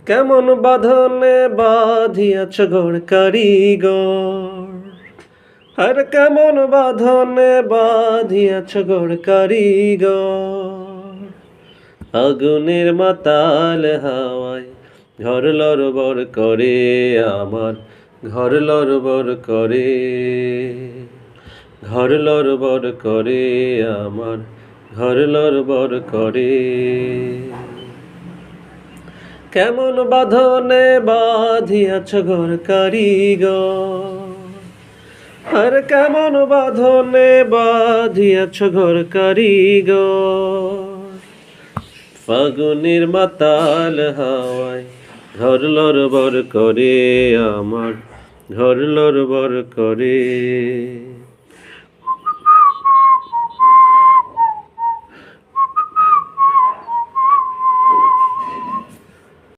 কেমন বাঁধনে বাঁধিয়াছ ঘর কারিগর, আর কেমন বাঁধনে বাঁধিয়াছ ঘর কারিগর। আগুনের মাতাল হাওয়ায় ঘর লড়বড় করে, আমার ঘর লড়বড় করে, ঘর লড়বড় করে, আমার ঘর লড়বড় করে। কেমন বাঁধনে বাঁধিয়াছ ঘর কারিগর, আর কেমন বাঁধনে বাঁধিয়াছ ঘর কারিগর। ফাগুনের মাতাল হাওয়ায় ঘর লড়বড় করে, আমার ঘর লড়বড় করে।